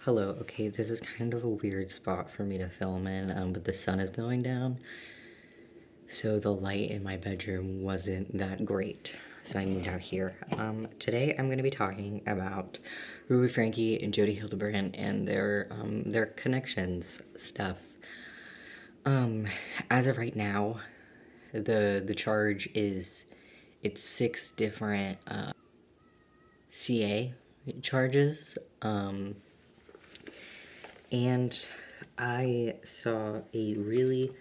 Hello, okay, this is kind of a weird spot for me to film in, but the sun is going down, so the light in my bedroom wasn't that great, so I moved out here. Today I'm going to be talking about Ruby Franke and Jody Hildebrand and their connections stuff. As of right now, the charge is, it's 6 different, CA charges, and I saw a really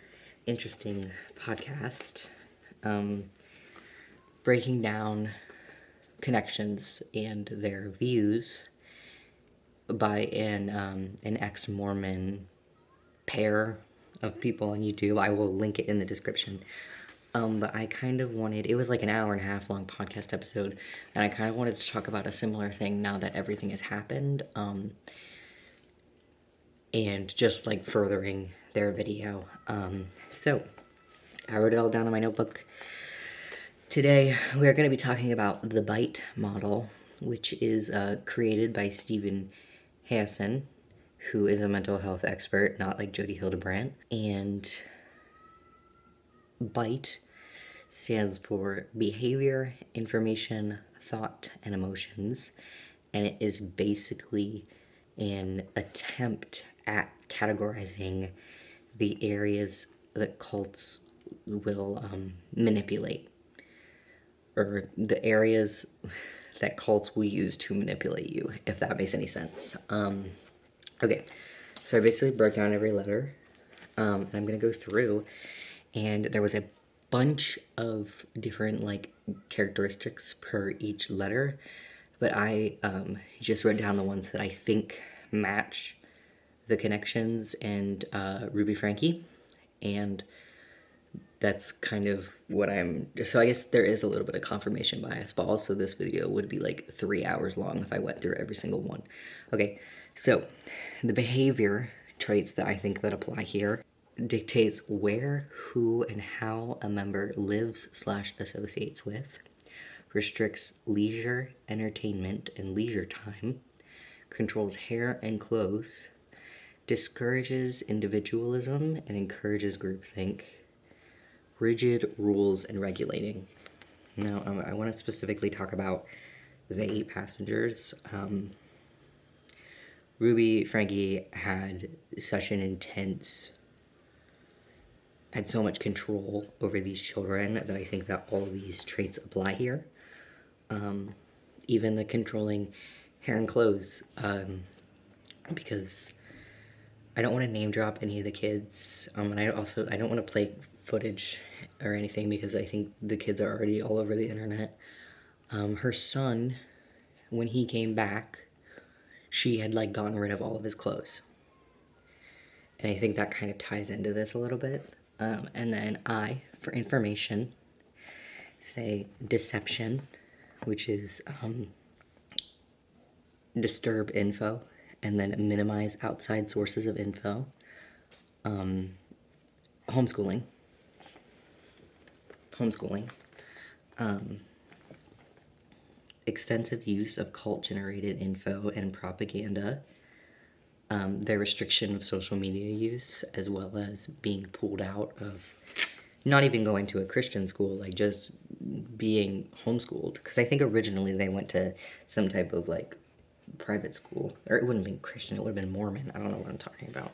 interesting podcast breaking down connections and their views by an ex-Mormon pair of people on YouTube. I will link it in the description. But I kind of wanted, it was like an hour and a half long podcast episode, and I kind of wanted to talk about a similar thing now that everything has happened. And just like furthering their video. So I wrote it all down in my notebook. Today we're going to be talking about the BITE model, which is created by Stephen Hassan, who is a mental health expert, not like Jody Hildebrand. And BITE stands for Behavior, Information, Thought, and Emotions. And it is basically an attempt at categorizing the areas that cults will manipulate, or the areas that cults will use to manipulate you, if that makes any sense. Okay, so I basically broke down every letter, and I'm gonna go through, and there was a bunch of different like characteristics per each letter, but I just wrote down the ones that I think match the connections and Ruby Franke, and that's kind of what so I guess there is a little bit of confirmation bias, but also this video would be like 3 hours long if I went through every single one. Okay, so the behavior traits that I think that apply here dictates where, who, and how a member lives/associates with, restricts leisure, entertainment, and leisure time, controls hair and clothes, discourages individualism and encourages groupthink, rigid rules and regulating. Now, I want to specifically talk about the 8 passengers. Ruby Franke had such an had so much control over these children that I think that all of these traits apply here. Even the controlling hair and clothes, because I don't want to name drop any of the kids, and I don't want to play footage or anything because I think the kids are already all over the internet. Her son, when he came back, she had like gotten rid of all of his clothes, and I think that kind of ties into this a little bit. And then I, for information, say deception, which is disturb info, and then minimize outside sources of info. Homeschooling. Extensive use of cult-generated info and propaganda. Their restriction of social media use, as well as being pulled out of not even going to a Christian school, like just being homeschooled. Because I think originally they went to some type of like private school, or it wouldn't have been Christian, it would have been Mormon. I don't know what I'm talking about.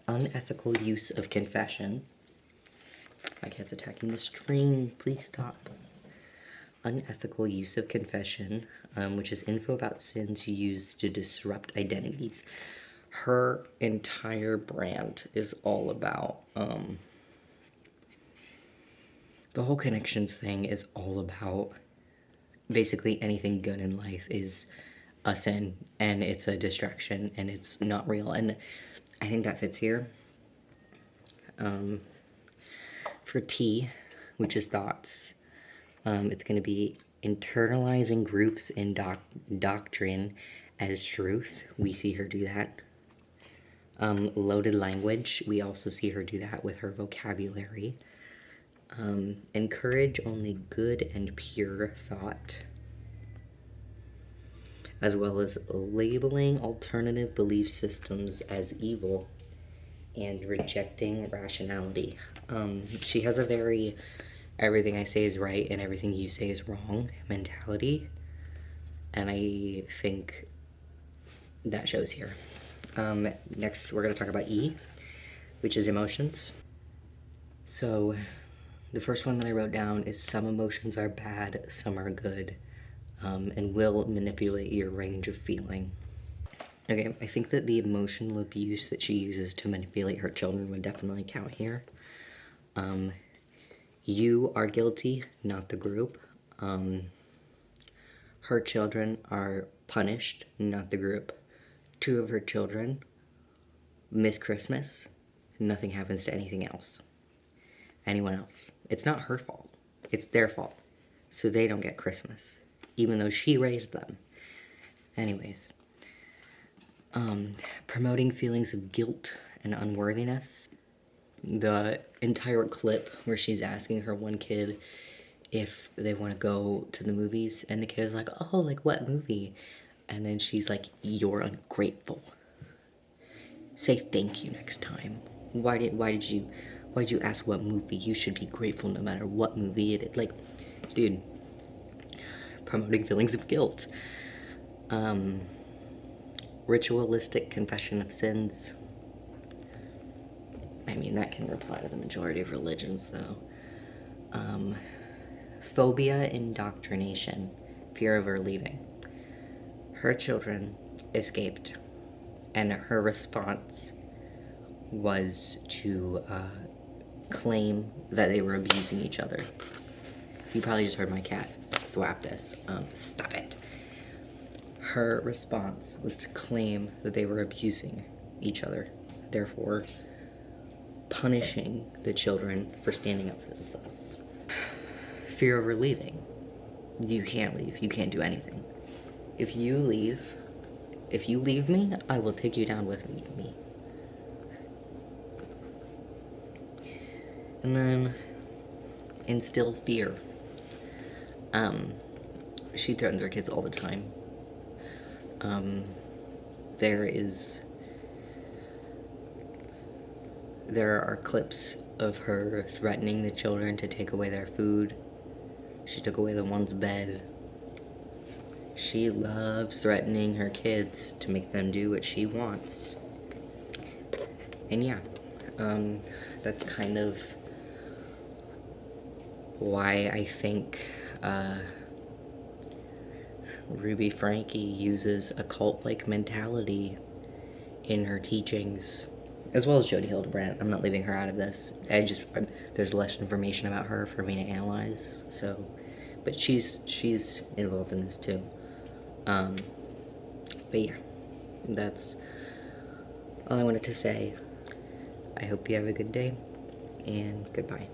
Unethical use of confession. My cat's attacking the screen, please stop. Unethical use of confession, which is info about sins used to disrupt identities. Her entire brand is all about, the whole connections thing is all about basically anything good in life is a sin, and it's a distraction, and it's not real, and I think that fits here. For T, which is thoughts, it's going to be internalizing groups and doctrine as truth. We see her do that. Loaded language, we also see her do that with her vocabulary. Encourage only good and pure thought. as well as labeling alternative belief systems as evil and rejecting rationality. She has a very everything I say is right and everything you say is wrong mentality, and I think that shows here. Next, we're going to talk about E, which is emotions. So, the first one that I wrote down is some emotions are bad, some are good, and will manipulate your range of feeling. Okay, I think that the emotional abuse that she uses to manipulate her children would definitely count here. You are guilty, not the group. Her children are punished, not the group. 2 of her children miss Christmas. Nothing happens to anything else. Anyone else. It's not her fault. It's their fault. So they don't get Christmas, even though she raised them. Anyways. Promoting feelings of guilt and unworthiness. The entire clip where she's asking her one kid if they want to go to the movies, and the kid is like, oh, like what movie? And then she's like, you're ungrateful. Say thank you next time. Why did you ask what movie? You should be grateful no matter what movie it is. Like, dude, promoting feelings of guilt. Ritualistic confession of sins. I mean, that can apply to the majority of religions, though. Phobia, indoctrination, fear of her leaving. Her children escaped, and her response was to claim that they were abusing each other. You probably just heard my cat thwap this. Stop it. Her response was to claim that they were abusing each other, therefore punishing the children for standing up for themselves. Fear of her leaving. You can't leave. You can't do anything. If you leave me, I will take you down with me. And then instill fear. She threatens her kids all the time. There are clips of her threatening the children to take away their food. She took away the one's bed. She loves threatening her kids to make them do what she wants. And yeah, that's kind of why I think Ruby Franke uses a cult-like mentality in her teachings, as well as Jody Hildebrandt. I'm not leaving her out of this. There's less information about her for me to analyze, so, but she's involved in this too. But yeah, that's all I wanted to say. I hope you have a good day, and goodbye.